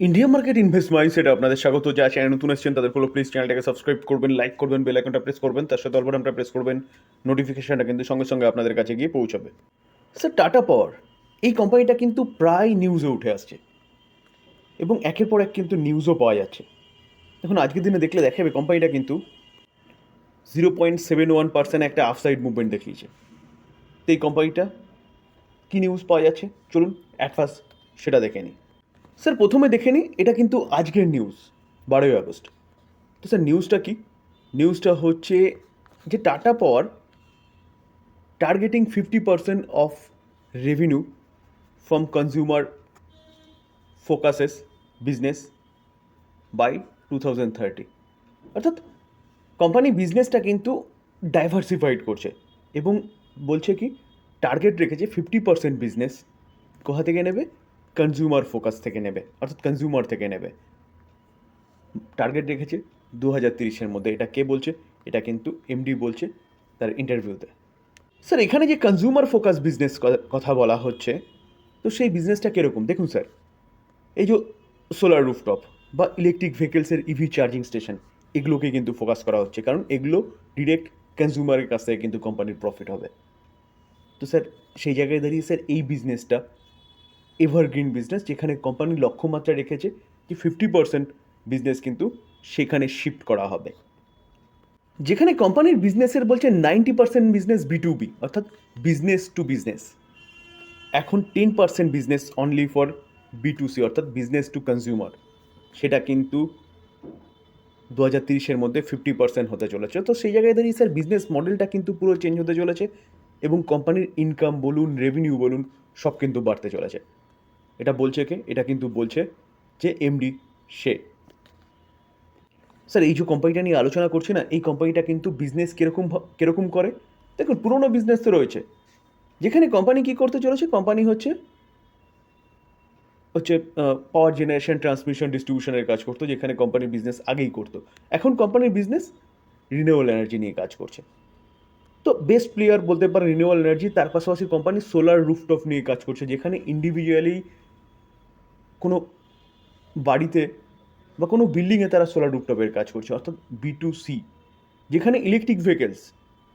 India market invest মাইন্ডসেটে আপনাদের স্বাগত। যা চ্যানেল নতুন এসেছেন তাদের হলো প্লিজ চ্যানেলটাকে সাবস্ক্রাইব করবেন, লাইক করবেন, বেল আইকনটা প্রেস করবেন, তার সাথে অল বাটনটা প্রেস করবেন। নোটিফিকেশনটা কিন্তু সঙ্গে সঙ্গে আপনাদের কাছে গিয়ে পৌঁছাবে। স্যার, টাটা পাওয়ার এই কোম্পানিটা কিন্তু প্রায় নিউজে উঠে আসছে এবং একের পর এক কিন্তু নিউজও পাওয়া যাচ্ছে। এখন আজকের দিনে দেখলে দেখা যাবে কোম্পানিটা কিন্তু 0.71% একটা আফসাইড মুভমেন্ট দেখিয়েছে। তো এই কোম্পানিটা কী নিউজ পাওয়া যাচ্ছে চলুন অ্যাট ফার্স্ট সেটা দেখে নিই। স্যার, প্রথমে দেখে নিই, এটা কিন্তু আজকের নিউজ, 12ই আগস্ট। তো স্যার নিউজটা কি? নিউজটা হচ্ছে যে Tata Power targeting 50% of revenue from consumer focuses business by 2030। অর্থাৎ কোম্পানি বিজনেসটা কিন্তু ডাইভার্সিফাইড করছে এবং বলছে কি টার্গেট রেখেছে 50% বিজনেস কোথা থেকে নেবে, কনজিউমার ফোকাস থেকে নেবে, অর্থাৎ কনজিউমার থেকে নেবে। টার্গেট রেখেছে 2030-এর মধ্যে। এটা কে বলছে? এটা কিন্তু এমডি বলছে তার ইন্টারভিউতে। স্যার, এখানে যে কনজিউমার ফোকাস বিজনেস কথা বলা হচ্ছে, তো সেই বিজনেসটা কীরকম দেখুন স্যার। এই যে সোলার রুফটপ বা ইলেকট্রিক ভেহিকেলসের ইভি চার্জিং স্টেশন, এগুলোকে কিন্তু ফোকাস করা হচ্ছে, কারণ এগুলো ডিরেক্ট কনজিউমারের কাছ থেকে কিন্তু কোম্পানির প্রফিট হবে। তো স্যার সেই জায়গায় দাঁড়িয়ে স্যার এই বিজনেসটা এভারগ্রিন বিজনেস, যেখানে কোম্পানি লক্ষ্যমাত্রা রেখেছে যে 50% বিজনেস কিন্তু সেখানে শিফট করা হবে। যেখানে কোম্পানির বিজনেসের বলছে 90% বিজনেস B2B, অর্থাৎ বিজনেস টু বিজনেস। এখন 10% বিজনেস অনলি ফর B2C, অর্থাৎ বিজনেস টু কনজিউমার। সেটা কিন্তু 2030-এর মধ্যে 50% হতে চলেছে। তো সেই জায়গায় দাঁড়িয়ে স্যার বিজনেস মডেলটা কিন্তু পুরো চেঞ্জ হতে চলেছে এবং কোম্পানির ইনকাম বলুন, রেভিনিউ বলুন, সব কিন্তু বাড়তে চলেছে। এটা বলছে কে? এটা কিন্তু বলছে যে এমডি সে। স্যার, এই যে কোম্পানিটা নিয়ে আলোচনা করছি না, এই কোম্পানিটা কিন্তু বিজনেস কীরকম করে দেখুন। পুরোনো বিজনেস তো রয়েছে, যেখানে কোম্পানি কী করতে চলেছে, কোম্পানি হচ্ছে হচ্ছে পাওয়ার জেনারেশন, ট্রান্সমিশন, ডিস্ট্রিবিউশনের কাজ করতো, যেখানে কোম্পানির বিজনেস আগেই করতো। এখন কোম্পানির বিজনেস রিনিউয়েবল এনার্জি নিয়ে কাজ করছে। তো বেস্ট প্লেয়ার বলতে পারে রিনিউয়েবল এনার্জি, তার পাশাপাশি কোম্পানি সোলার রুফটপ নিয়ে কাজ করছে, যেখানে ইন্ডিভিজুয়ালি কোনো বাড়িতে বা কোনো বিল্ডিংয়ে তারা সোলার রুফটপের কাজ করছে, অর্থাৎ B2C। যেখানে ইলেকট্রিক ভেহিকেলস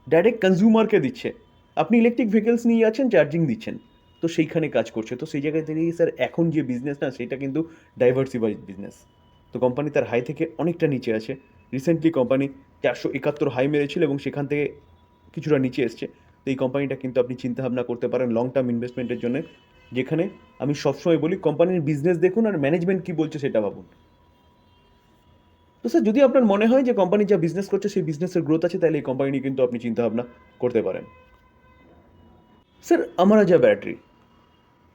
ডাইরেক্ট কনজিউমারকে দিচ্ছে, আপনি ইলেকট্রিক ভেহিকেলস নিয়ে যাচ্ছেন, চার্জিং দিচ্ছেন, তো সেইখানে কাজ করছে। তো সেই জায়গায় থেকে স্যার এখন যে বিজনেস না, সেটা কিন্তু ডাইভার্সিফাইড বিজনেস। তো কোম্পানি তার হাই থেকে অনেকটা নিচে আছে। রিসেন্টলি কোম্পানি 471 হাই মেরেছিল এবং সেখান থেকে কিছুটা নিচে এসছে। তো এই কোম্পানিটা কিন্তু আপনি চিন্তাভাবনা করতে পারেন লং টার্ম ইনভেস্টমেন্টের জন্য, যেখানে আমি সবসময় বলি কোম্পানির বিজনেস দেখুন আর ম্যানেজমেন্ট কী বলছে সেটা ভাবুন। তো স্যার যদি আপনার মনে হয় যে কোম্পানি যা বিজনেস করছে সেই বিজনেসের গ্রোথ আছে, তাহলে এই কোম্পানি নিয়ে কিন্তু আপনি চিন্তাভাবনা করতে পারেন। স্যার, আমরা যা ব্যাটারি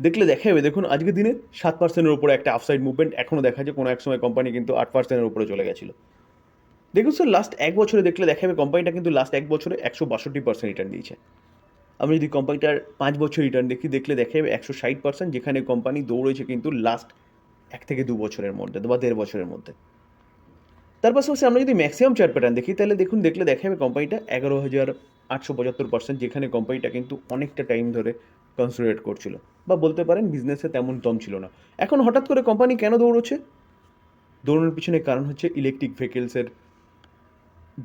দেখলে দেখা যাবে, দেখুন আজকের দিনে 7%-এর উপরে একটা আপসাইড মুভমেন্ট এখনও দেখা যায়। কোনো এক সময় কোম্পানি কিন্তু 8%-এর উপরে চলে গেছিলো। দেখুন স্যার, লাস্ট এক বছরে দেখলে দেখা যাবে কোম্পানিটা কিন্তু লাস্ট এক বছরে 162% রিটার্ন দিয়েছে। আমি যদি কোম্পানিটার 5 বছর রিটার্ন দেখলে দেখা যাবে 160%, যেখানে কোম্পানি দৌড়েছে কিন্তু লাস্ট 1 থেকে 2 বছরের মধ্যে বা 1.5 বছরের মধ্যে। তার পাশাপাশি আমরা যদি ম্যাক্সিমাম চার্ট প্যাটার্ন দেখি, তাহলে দেখলে দেখা যাবে কোম্পানিটা 11,875%, যেখানে কোম্পানিটা কিন্তু অনেকটা টাইম ধরে কনসোলিডেট করছিল, বা বলতে পারেন বিজনেসে তেমন দম ছিল না। এখন হঠাৎ করে কোম্পানি কেন দৌড়চ্ছে? দৌড়ানোর পিছনে কারণ হচ্ছে ইলেকট্রিক ভেহিকেলসের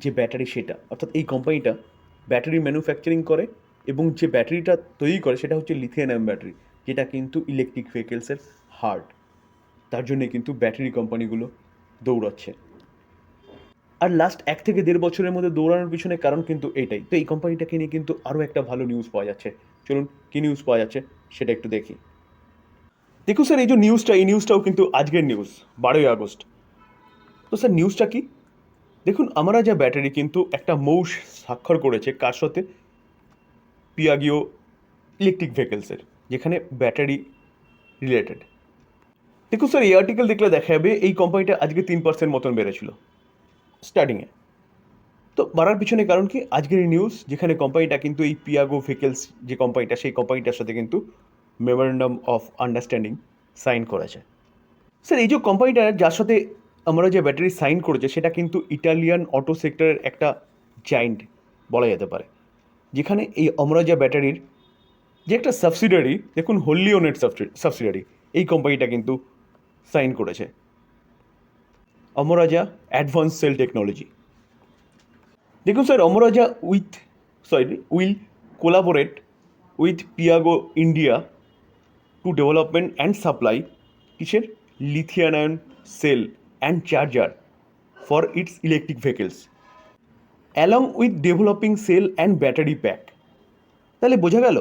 যে ব্যাটারি, সেটা অর্থাৎ এই কোম্পানিটা ব্যাটারি ম্যানুফ্যাকচারিং করে এবং যে ব্যাটারিটা তৈরি করে সেটা হচ্ছে লিথিয়াম ব্যাটারি, যেটা কিন্তু ইলেকট্রিক ভেহিকেলসের হার্ট। তার জন্যে কিন্তু ব্যাটারি কোম্পানিগুলো দৌড়াচ্ছে। আর লাস্ট 1 থেকে 1.5 বছরের মধ্যে দৌড়ানোর পিছনে কারণ কিন্তু এটাই। তো এই কোম্পানিটাকে নিয়ে কিন্তু আরও একটা ভালো নিউজ পাওয়া যাচ্ছে। চলুন কী নিউজ পাওয়া যাচ্ছে সেটা একটু দেখি। দেখুন স্যার, এই যে নিউজটা, এই নিউজটাও কিন্তু আজকের নিউজ, 12ই আগস্ট। তো স্যার নিউজটা কি দেখুন, আমরা যা ব্যাটারি কিন্তু একটা মৌস স্বাক্ষর করেছে কার সাথে? পিয়াগিও ইলেকট্রিক ভেহিকেলসের, যেখানে ব্যাটারি রিলেটেড। দেখুন স্যার, এই আর্টিকেল দেখলে দেখা যাবে এই কোম্পানিটা আজকে 3% মতন বেড়েছিল স্টার্টিংয়ে। তো বাড়ার পিছনে কারণ কি? আজকের এই নিউজ, যেখানে কোম্পানিটা কিন্তু এই পিয়াগো ভেহিকেলস যে কোম্পানিটা, সেই কোম্পানিটার সাথে কিন্তু মেমোরেন্ডাম অফ আন্ডারস্ট্যান্ডিং সাইন করেছে। স্যার, এই যে কোম্পানিটা যার সাথে আমরা যে ব্যাটারি সাইন করেছে, সেটা কিন্তু ইটালিয়ান অটো সেক্টরের একটা জায়েন্ট বলা যেতে পারে, যেখানে এই আমরা যা ব্যাটারির যে একটা সাবসিডারি, দেখুন হোললি ওনেড সাবসিডারি, এই কোম্পানিটা কিন্তু সাইন করেছে অমরাজা অ্যাডভান্স সেল টেকনোলজি। দেখুন sir, Amara Raja will collaborate with Piaggio India to development and supply কিসের lithium ion cell and charger for its electric vehicles along with developing cell and battery pack. তাহলে বোঝা গেল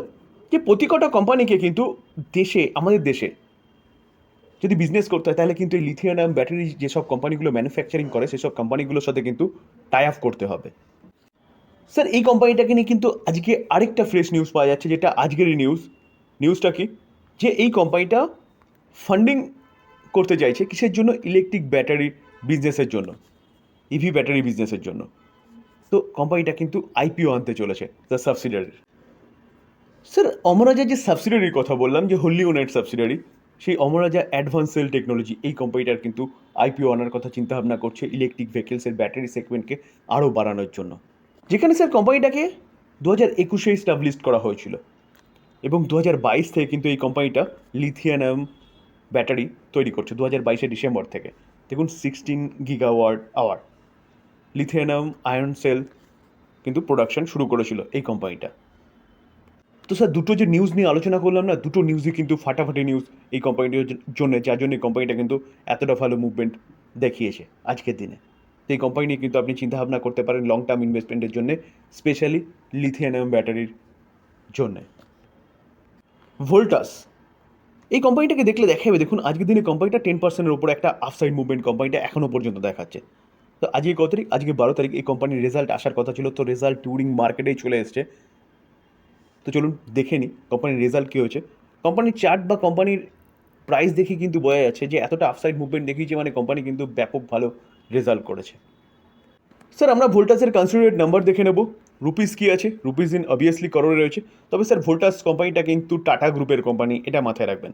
যে প্রতি কটা কোম্পানিকে কিন্তু আমাদের দেশে যদি বিজনেস করতে হয় তাহলে কিন্তু এই লিথিয়াম ব্যাটারি যেসব কোম্পানিগুলো ম্যানুফ্যাকচারিং করে সেসব কোম্পানিগুলোর সাথে কিন্তু টাই আপ করতে হবে। স্যার এই কোম্পানিটাকে নিয়ে কিন্তু আজকে আরেকটা ফ্রেশ নিউজ পাওয়া যাচ্ছে, যেটা আজকেরই নিউজটা কি, যে এই কোম্পানিটা ফান্ডিং করতে চাইছে কিসের জন্য, ইলেকট্রিক ব্যাটারি বিজনেসের জন্য, ইভি ব্যাটারি বিজনেসের জন্য। তো কোম্পানিটা কিন্তু আইপিও আনতে চলেছে দ্য সাবসিডিয়ারি। স্যার অমরাজা যে সাবসিডিয়ারির কথা বললাম, যে হোলি ওনেড সাবসিডিয়ারি, সেই অমরাজা অ্যাডভান্স সেল টেকনোলজি এই কোম্পানিটার কিন্তু আইপিও আনার কথা চিন্তাভাবনা করছে ইলেকট্রিক ভেহিকেলসের ব্যাটারি সেগমেন্টকে আরও বাড়ানোর জন্য। যেখানে স্যার কোম্পানিটাকে 2021-এ এস্টাবলিশ করা হয়েছিল এবং 2022 থেকে কিন্তু এই কোম্পানিটা লিথিয়াম ব্যাটারি তৈরি করছে 2022-এর ডিসেম্বর থেকে। দেখুন 16 gigawatt hour lithium ion cell কিন্তু প্রোডাকশন শুরু করেছিল এই কোম্পানিটা। তো স্যার দুটো যে নিউজ নিয়ে আলোচনা করলাম না, দুটো নিউজই কিন্তু ফাটাফাটি নিউজ এই কোম্পানিটার জন্য, যার জন্য এই কোম্পানিটা কিন্তু এতটা ভালো মুভমেন্ট দেখিয়েছে আজকের দিনে। তো এই কোম্পানি নিয়ে কিন্তু আপনি চিন্তাভাবনা করতে পারেন লং টার্ম ইনভেস্টমেন্টের জন্য, স্পেশালি লিথিয়াম ব্যাটারির জন্যে। ভোল্টাস এই কোম্পানিটাকে দেখলে দেখা যাবে, দেখুন আজকের দিনে কোম্পানিটা 10%-এর উপরে একটা আফসাইড মুভমেন্ট কোম্পানিটা এখনও পর্যন্ত দেখাচ্ছে। তো আজকে কত তারিখ, আজকে 12 তারিখ, এই কোম্পানির রেজাল্ট আসার কথা ছিল, তো রেজাল্ট ডিউরিং মার্কেটেই চলে এসছে। তো চলুন দেখে নিই কোম্পানির রেজাল্ট কী হয়েছে। কোম্পানির চার্ট বা কোম্পানির প্রাইস দেখে কিন্তু বোঝা যাচ্ছে যে এতটা আফসাইড মুভমেন্ট দেখিয়েছে মানে কোম্পানি কিন্তু ব্যাপক ভালো রেজাল্ট করেছে। স্যার আমরা ভোল্টাসের কনসিডারেড নাম্বার দেখে নেব। রুপিস কী আছে, রুপিস ইন অবভিয়াসলি করোড়ে রয়েছে। তবে স্যার ভোল্টাস কোম্পানিটা কিন্তু টাটা গ্রুপের কোম্পানি, এটা মাথায় রাখবেন।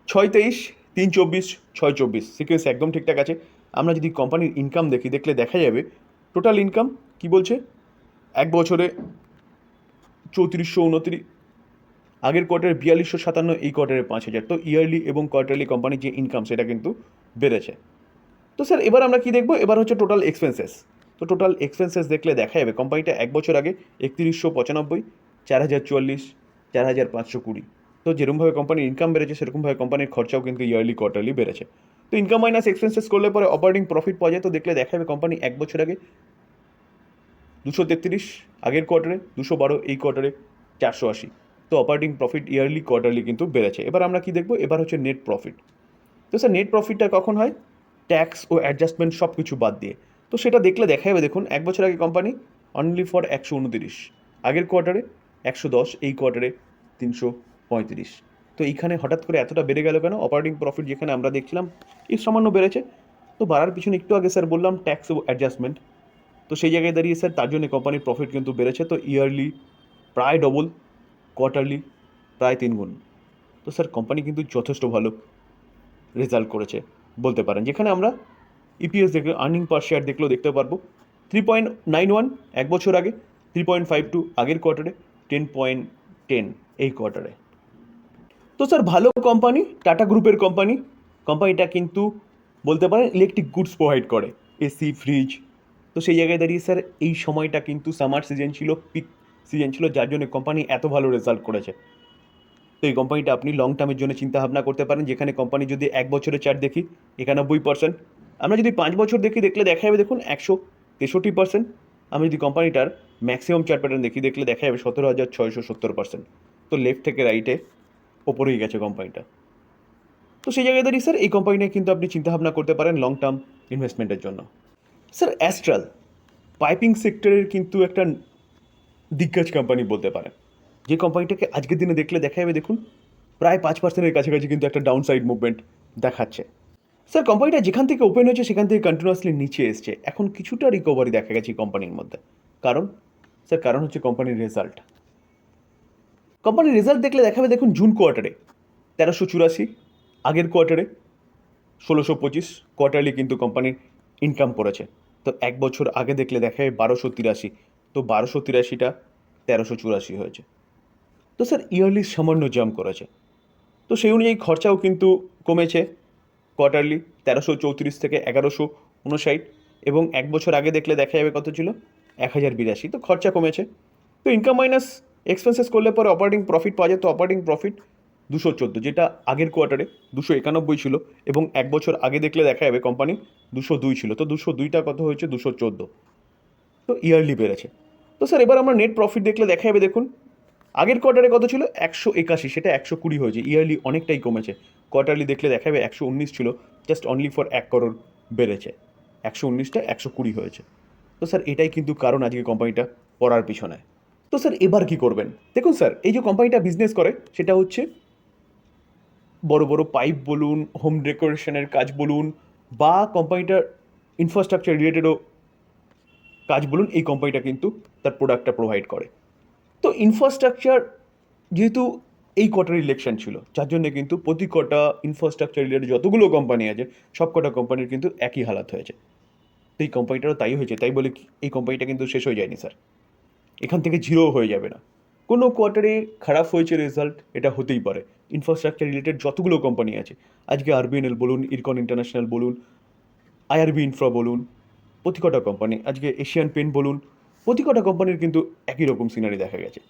623, 324, 624 সিকোয়েন্স একদম ঠিকঠাক আছে। আমরা যদি কোম্পানির ইনকাম দেখলে দেখা যাবে টোটাল ইনকাম কি বলছে, এক বছরে 3429, আগের কোয়ার্টারে 4257, এই কোয়ার্টারে 5000। তো ইয়ারলি এবং কোয়ার্টারলি কোম্পানির যে ইনকাম সেটা কিন্তু বেড়েছে। তো স্যার এবার আমরা কি দেখব, এবার হচ্ছে টোটাল এক্সপেন্সেস। তো টোটাল এক্সপেন্সেস দেখলে দেখা যাবে কোম্পানিটা এক বছর আগে 3195, 4044, 4520। তো যেরকমভাবে কোম্পানির ইনকাম বেড়েছে সেরকমভাবে কোম্পানির খরচাও কিন্তু ইয়ারলি কোয়ার্টারলি বেড়েছে। তো ইনকাম মাইনাস এক্সপেন্সেস করলে পরে অপারেটিং প্রফিট পাওয়া যায়। তো দেখলে দেখা যাবে কোম্পানি এক বছর আগে 233, আগের কোয়ার্টারে 212, এই কোয়ার্টারে 480। তো অপারেটিং প্রফিট ইয়ারলি কোয়ার্টারলি কিন্তু বেড়েছে। এবার আমরা কি দেখব, এবার হচ্ছে নেট প্রফিট। তো স্যার নেট প্রফিটটা কখন হয়, ট্যাক্স ও অ্যাডজাস্টমেন্ট সব কিছু বাদ দিয়ে। তো সেটা দেখলে দেখা যাবে, দেখুন এক বছর আগে কোম্পানি অনলি ফর 129, আগের কোয়ার্টারে 110, এই কোয়ার্টারে 335। তো এইখানে হঠাৎ করে এতটা বেড়ে গেল কেন, অপারেটিং প্রফিট যেখানে আমরা দেখছিলাম এই সামান্য বেড়েছে। তো বাড়ার পিছনে একটু আগে স্যার বললাম ট্যাক্স ও অ্যাডজাস্টমেন্ট। তো সেই জায়গায় দাঁড়িয়ে স্যার তার জন্য কোম্পানির প্রফিট কিন্তু বেড়েছে। তো ইয়ারলি প্রায় ডবল, কোয়ার্টারলি প্রায় 3 গুণ। তো স্যার কোম্পানি কিন্তু যথেষ্ট ভালো রেজাল্ট করেছে বলতে পারেন। যেখানে আমরা ইপিএস দেখলে, আর্নিং পার শেয়ার দেখলেও দেখতে পারবো 3.91 এক বছর আগে, 3.52 আগের কোয়ার্টারে, 10.10 এই কোয়ার্টারে। তো স্যার ভালো কোম্পানি, টাটা গ্রুপের কোম্পানি। কোম্পানিটা কিন্তু বলতে পারেন ইলেকট্রিক গুডস প্রোভাইড করে, এসি, ফ্রিজ। তো সেই জায়গায় দাঁড়িয়ে স্যার এই সময়টা কিন্তু সামার সিজন ছিল, পিক সিজন ছিল, যার জন্য কোম্পানি এত ভালো রেজাল্ট করেছে। তো এই কোম্পানিটা আপনি লং টার্মের জন্য চিন্তাভাবনা করতে পারেন। যেখানে কোম্পানি যদি এক বছরের চার্ট দেখি 91%, আমরা যদি 5 বছর দেখলে দেখা যাবে দেখুন 163%। আমি যদি কোম্পানিটার ম্যাক্সিমাম চার্ট প্যাটার্ন দেখলে দেখা যাবে 17,670%। তো লেফট থেকে রাইটে ওপরেই গেছে কোম্পানিটা। তো সেই জায়গায় দাঁড়িয়ে স্যার এই কোম্পানি নিয়ে কিন্তু আপনি চিন্তাভাবনা করতে পারেন লং টার্ম ইনভেস্টমেন্টের জন্য। স্যার অ্যাস্ট্রাল পাইপিং সেক্টরের কিন্তু একটা দিগ্গজ কোম্পানি বলতে পারেন, যে কোম্পানিটাকে আজকের দিনে দেখলে দেখা যাবে দেখুন প্রায় 5%-এর কাছাকাছি কিন্তু একটা ডাউন সাইড মুভমেন্ট দেখাচ্ছে। স্যার কোম্পানিটা যেখান থেকে ওপেন হয়েছে সেখান থেকে কন্টিনিউয়াসলি নিচে এসছে, এখন কিছুটা রিকভারি দেখা গেছে কোম্পানির মধ্যে। কারণ হচ্ছে কোম্পানির রেজাল্ট। কোম্পানির রেজাল্ট দেখলে দেখাবে দেখুন জুন কোয়ার্টারে 1384, আগের কোয়ার্টারে 1625, কোয়ার্টারলি কিন্তু কোম্পানির ইনকাম করেছে। তো এক বছর আগে দেখলে দেখা যায় 1283, তো 1283টা 1384 হয়েছে। তো স্যার ইয়ারলি সামান্য জাম্প করেছে। তো সেই অনুযায়ী খরচাও কিন্তু কমেছে কোয়ার্টারলি 1334 থেকে 1159, এবং এক বছর আগে দেখলে দেখা যাবে কত ছিল 1082। তো খরচা কমেছে। তো ইনকাম মাইনাস এক্সপেন্সেস করলে পরে অপারেটিং প্রফিট পাওয়া যায়। তো অপারেটিং প্রফিট 214, যেটা আগের কোয়ার্টারে 291 ছিল, এবং এক বছর আগে দেখলে দেখা যাবে কোম্পানি 202 ছিল। তো 202টা কত হয়েছে 214। তো ইয়ারলি বেড়েছে। তো স্যার এবার আমরা নেট প্রফিট দেখলে দেখা যাবে, দেখুন আগের কোয়ার্টারে কত ছিল 181, সেটা 120 হয়েছে। ইয়ারলি অনেকটাই কমেছে। কোয়ার্টারলি দেখলে দেখা যাবে 119 ছিল, জাস্ট অনলি ফর 1 করোড় বেড়েছে। 119টা 120 হয়েছে। তো স্যার এটাই কিন্তু কারণ আজকে কোম্পানিটা পড়ার পিছনে। তো স্যার এবার কি করবেন? দেখুন স্যার, এই যে কোম্পানিটা বিজনেস করে সেটা হচ্ছে বড় বড় পাইপ বলুন, হোম ডেকোরেশনের কাজ বলুন, বা কোম্পানিটার ইনফ্রাস্ট্রাকচার রিলেটেডও কাজ বলুন, এই কোম্পানিটা কিন্তু তার প্রোডাক্টটা প্রোভাইড করে। তো ইনফ্রাস্ট্রাকচার, যেহেতু এই কোয়ার্টার ইলেকশন ছিল, যার জন্য কিন্তু প্রতি কটা ইনফ্রাস্ট্রাকচার রিলেটেড যতগুলো কোম্পানি আছে সব কটা কোম্পানির কিন্তু একই হালাত হয়েছে। তো এই কোম্পানিটারও তাই হয়েছে। তাই বলে কি এই কোম্পানিটা কিন্তু শেষ হয়ে যায়নি স্যার, এখান থেকে জিরো হয়ে যাবে না। কোনো কোয়ার্টারে খারাপ হয়েছে রেজাল্ট, এটা হতেই পারে। ইনফ্রাস্ট্রাকচার রিলেটেড যতগুলো কোম্পানি আছে, আজকে আরবিএনএল বলুন, ইরকন ইন্টারন্যাশনাল বলুন, আইআরবি ইনফ্রা বলুন, প্রতি কটা কোম্পানি, আজকে এশিয়ান পেন্ট বলুন, প্রতি কটা কোম্পানির কিন্তু একই রকম সিনারি দেখা গেছে।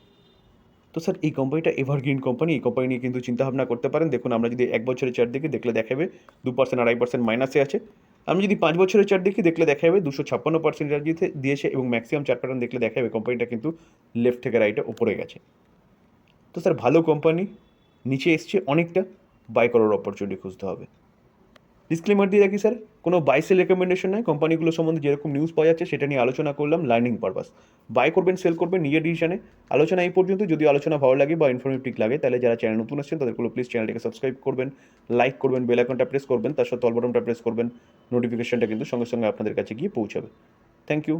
তো স্যার এই কোম্পানিটা এভারগ্রিন কোম্পানি, এই কোম্পানি নিয়ে কিন্তু চিন্তাভাবনা করতে পারেন। দেখুন আমরা যদি এক বছরের চার্ট দেখি দেখলে দেখাবে 2%, 2.5% মাইনাসে আছে। আমি যদি 5 বছরের চার্ট দেখি দেখলে দেখা যাবে 256% এনার্জিতে দিয়েছে, এবং ম্যাক্সিমাম চার্ট প্যাটার্ন দেখলে দেখা যাবে কোম্পানিটা কিন্তু লেফট থেকে রাইটে ওপরে গেছে। তো স্যার ভালো কোম্পানি নিচে এসছে অনেকটা, বাই করার অপরচুনিটি খুঁজতে হবে। ডিসক্লেমার দিয়ে রাখি স্যার, কোনো বাই সেল রেকমেন্ডেশন নয়। কোম্পানিগুলো সম্বন্ধে যেরকম নিউজ পাওয়া যাচ্ছে সেটা নিয়ে আলোচনা করলাম, লার্নিং পারপাস। বাই করবেন সেল করবেন নিজের ডিসিশনে। আলোচনা এই পর্যন্ত। যদি আলোচনা ভালো লাগে বা ইনফরমেটিভ লাগে তাহলে যারা চ্যানেল নতুন আসছেন তাদেরগুলো প্লিজ চ্যানেলটাকে সাবস্ক্রাইব করবেন, লাইক করবেন, বেল আইকনটা প্রেস করবেন, তার সাথে অল বাটনটা প্রেস করবেন। নোটিফিকেশনটা কিন্তু সঙ্গে সঙ্গে আপনাদের কাছে গিয়ে পৌঁছাবে। Thank you.